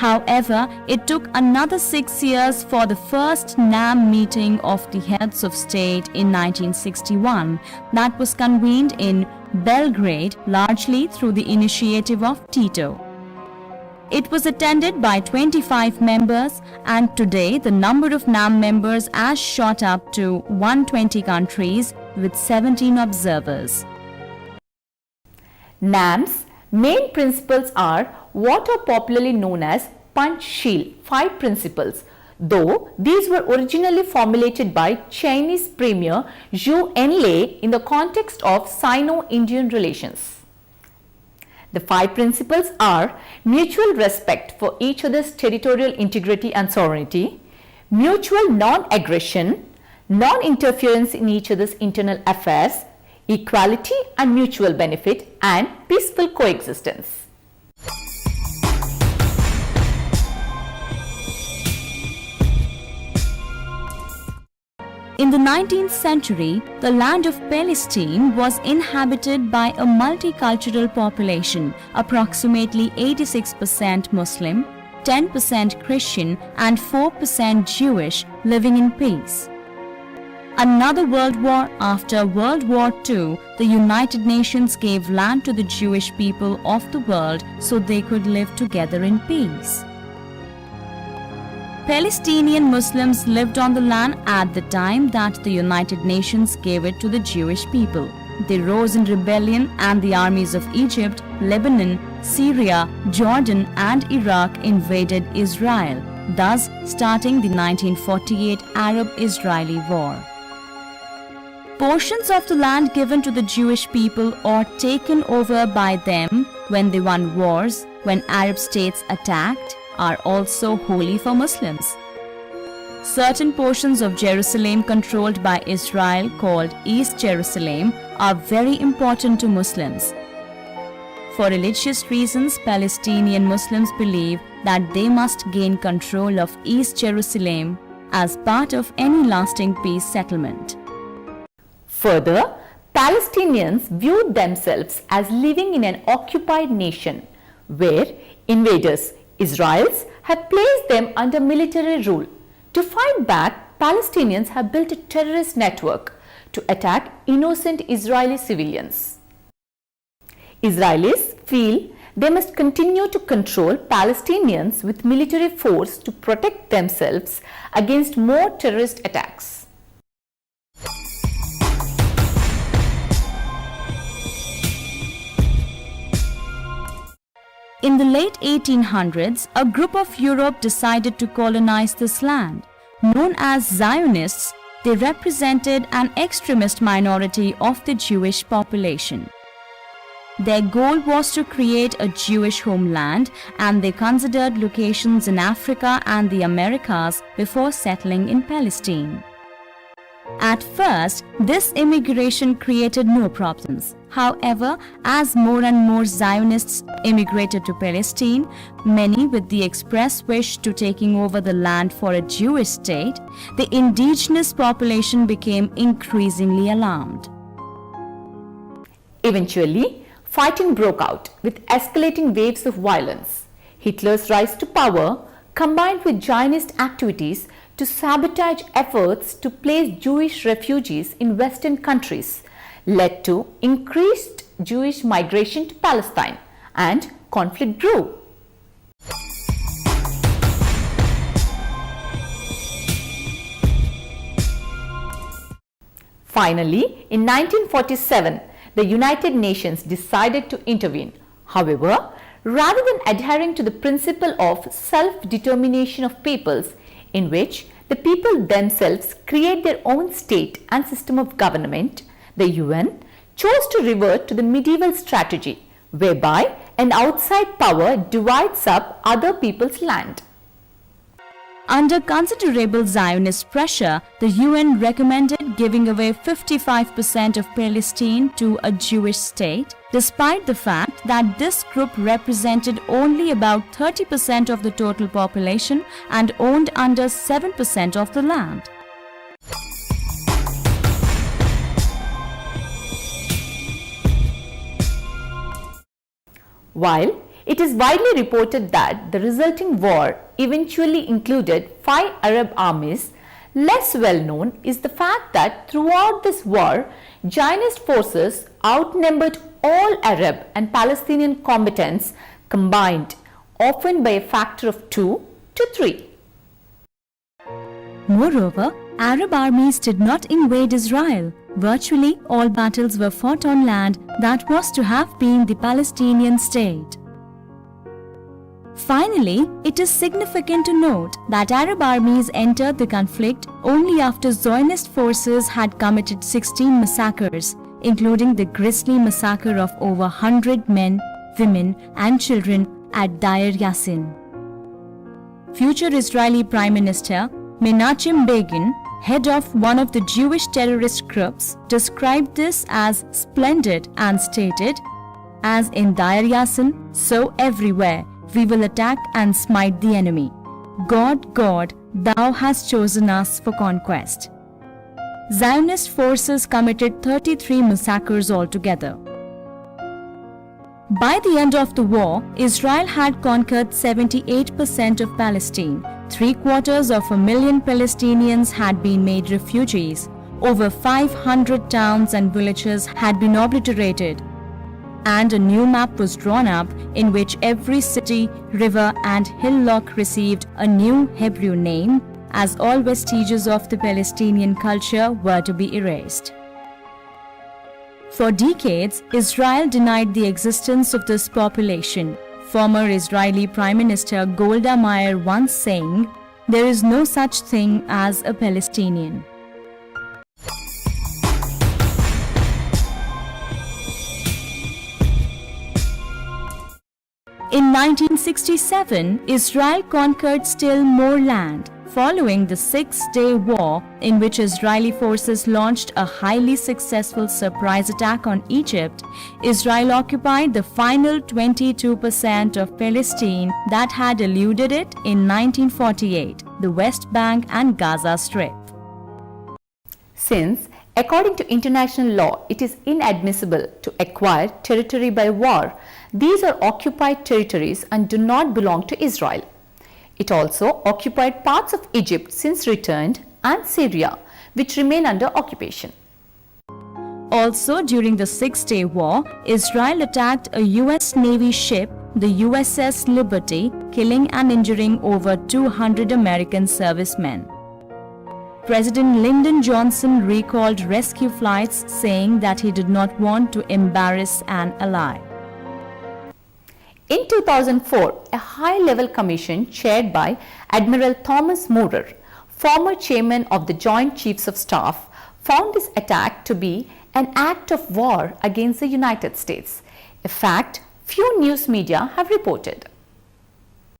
However, it took another 6 years for the first NAM meeting of the heads of state in 1961 that was convened in Belgrade, largely through the initiative of Tito. It was attended by 25 members, and today the number of NAM members has shot up to 120 countries with 17 observers. NAM's main principles are what are popularly known as Panchsheel, 5 principles, though these were originally formulated by Chinese Premier Zhou Enlai in the context of Sino-Indian relations. The 5 principles are mutual respect for each other's territorial integrity and sovereignty, mutual non-aggression, non-interference in each other's internal affairs, equality and mutual benefit, and peaceful coexistence. In the 19th century, the land of Palestine was inhabited by a multicultural population, approximately 86% Muslim, 10% Christian and 4% Jewish, living in peace. Another world war after World War II, the United Nations gave land to the Jewish people of the world so they could live together in peace. Palestinian Muslims lived on the land at the time that the United Nations gave it to the Jewish people. They rose in rebellion and the armies of Egypt, Lebanon, Syria, Jordan and Iraq invaded Israel, thus starting the 1948 Arab-Israeli War. Portions of the land given to the Jewish people or taken over by them when they won wars, when Arab states attacked, are also holy for Muslims. Certain portions of Jerusalem controlled by Israel, called East Jerusalem, are very important to Muslims. For religious reasons, Palestinian Muslims believe that they must gain control of East Jerusalem as part of any lasting peace settlement. Further, Palestinians viewed themselves as living in an occupied nation where invaders, Israelis, have placed them under military rule. To fight back, Palestinians have built a terrorist network to attack innocent Israeli civilians. Israelis feel they must continue to control Palestinians with military force to protect themselves against more terrorist attacks. In the late 1800s, a group of Europe decided to colonize this land. Known as Zionists, they represented an extremist minority of the Jewish population. Their goal was to create a Jewish homeland, and they considered locations in Africa and the Americas before settling in Palestine. At first, this immigration created no problems. However, as more and more Zionists immigrated to Palestine, many with the express wish to taking over the land for a Jewish state, the indigenous population became increasingly alarmed. Eventually, fighting broke out with escalating waves of violence. Hitler's rise to power, combined with Zionist activities to sabotage efforts to place Jewish refugees in Western countries, led to increased Jewish migration to Palestine, and conflict grew. Finally, in 1947, the United Nations decided to intervene. However, rather than adhering to the principle of self-determination of peoples, in which the people themselves create their own state and system of government, the UN chose to revert to the medieval strategy, whereby an outside power divides up other people's land. Under considerable Zionist pressure, the UN recommended giving away 55% of Palestine to a Jewish state, despite the fact that this group represented only about 30% of the total population and owned under 7% of the land. While It is widely reported that the resulting war eventually included 5 Arab armies. Less well known is the fact that throughout this war, Zionist forces outnumbered all Arab and Palestinian combatants combined, often by a factor of 2 to 3. Moreover, Arab armies did not invade Israel. Virtually all battles were fought on land that was to have been the Palestinian state. Finally, it is significant to note that Arab armies entered the conflict only after Zionist forces had committed 16 massacres, including the grisly massacre of over 100 men, women and children at Deir Yassin. Future Israeli Prime Minister Menachem Begin, head of one of the Jewish terrorist groups, described this as splendid and stated, "As in Deir Yassin, so everywhere, we will attack and smite the enemy. God, God, thou hast chosen us for conquest." Zionist forces committed 33 massacres altogether. By the end of the war, Israel had conquered 78% of Palestine. 750,000 Palestinians had been made refugees. Over 500 towns and villages had been obliterated. And a new map was drawn up in which every city, river and hillock received a new Hebrew name, as all vestiges of the Palestinian culture were to be erased. For decades, Israel denied the existence of this population. Former Israeli Prime Minister Golda Meir once saying, "There is no such thing as a Palestinian." In 1967, Israel conquered still more land. Following the Six-Day War, in which Israeli forces launched a highly successful surprise attack on Egypt, Israel occupied the final 22% of Palestine that had eluded it in 1948, the West Bank and Gaza Strip. Since, according to international law, it is inadmissible to acquire territory by war, these are occupied territories and do not belong to Israel. It also occupied parts of Egypt since returned and Syria, which remain under occupation. Also, during the Six-Day War, Israel attacked a US Navy ship, the USS Liberty, killing and injuring over 200 American servicemen. President Lyndon Johnson recalled rescue flights, saying that he did not want to embarrass an ally. In 2004, a high-level commission chaired by Admiral Thomas Moorer, former chairman of the Joint Chiefs of Staff, found this attack to be an act of war against the United States, a fact few news media have reported.